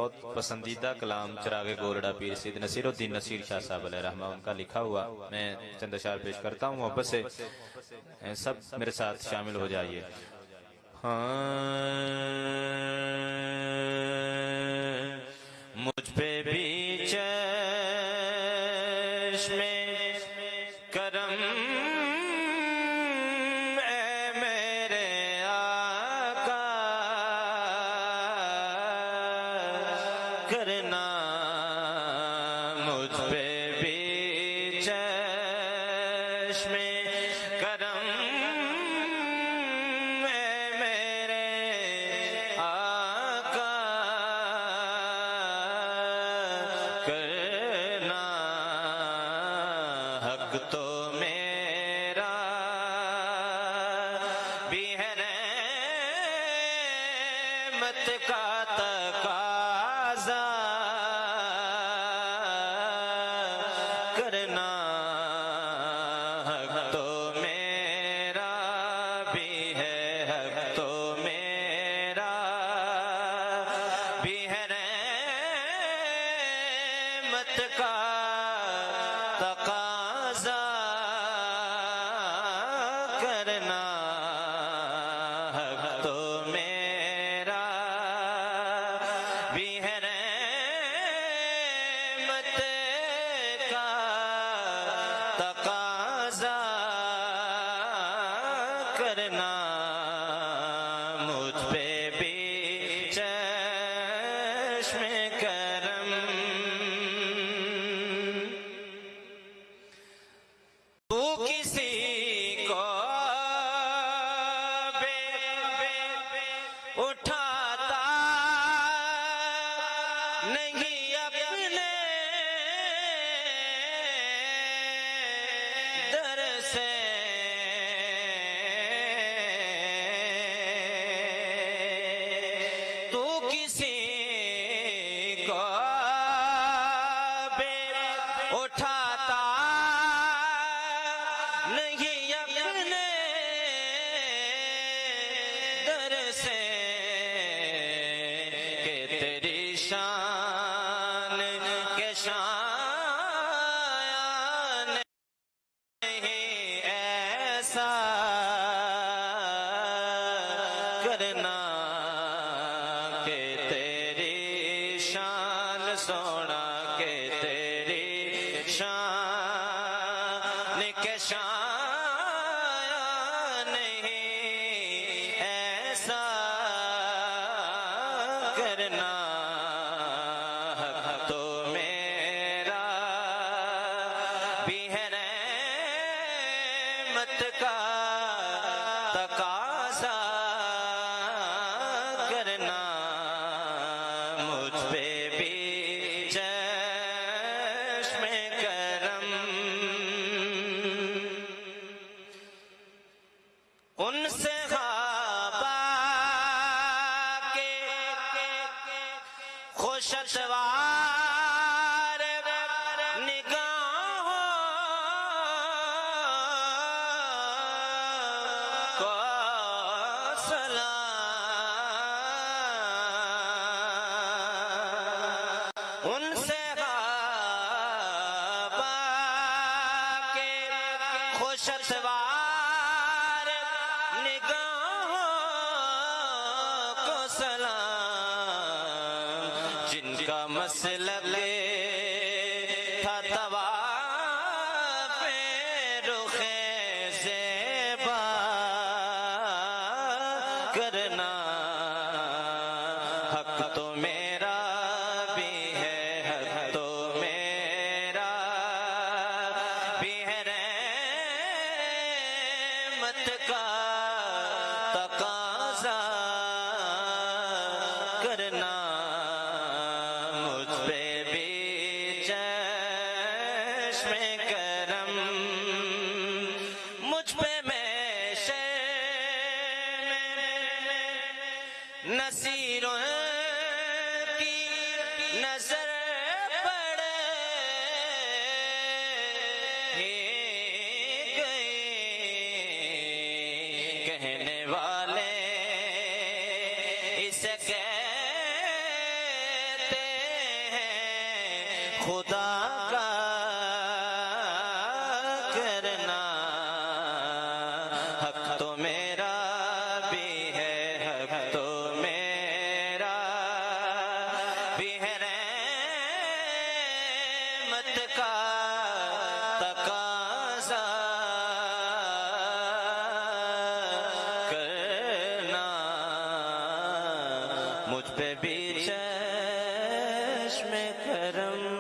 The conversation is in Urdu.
بہت پسندیدہ کلام چراغ گورڑا پیر سید نصیر الدین نصیر شاہ صاحب علیہ رحمہ ان کا لکھا ہوا میں چند اشعار پیش کرتا ہوں، محبت سے سب میرے ساتھ شامل ہو جائیے۔ مجھ پہ بھی چشم کرم اے میرے آقا کرنا، مجھ پہ بھی چشم کرم اے میرے آقا کرنا، حق تو میرا بھی ہے رحمت کا تقاضا کرنا، حق تو میرا بھی ہے، حق تو میرا بھی ہے رحمت کا تقاضا کرنا، حق تو میرا بھی ہے رحمت کا تقاضا کرنا، مجھ پہ بھی چشم کرم۔ تو کسی کو بے اٹھاتا نہیں اپنے در سے، تو کسی کو بے اٹھاتا نہیں اپنے در سے، کہ تیری شان کے شایان نہیں ایسا کرنا، کہ تیری شان سونا، کہ تیری شان کے شایان نہیں ایسا کرنا، حق تو میرا بھی ہے رحمت کا تقاضا کرنا، مجھ پہ بھی چشم کرم۔ ان سے خوابہ کے خوش اتوار نگاہوں کو سلام، ان سے خوابہ کے خوش اتوار نگاہوں کو سلام، جن کا مسلک تھا طواف رخ زیبا کرنا، حق تو میرا بھی ہے، حق تو میرا بھی ہے رحمت کا تقاضا کرنا، مجھ پہ بھی چشم کرم، مجھ پہ میشے نصیروں کی نظر پڑے ہی گئی، کہنے والے اسے کہتے خدا کا کرنا، حق تو میرا بھی ہے، حق تو میرا بھی ہے، رحمت کا تقاضا کرنا، مجھ پہ بھی چشم کرم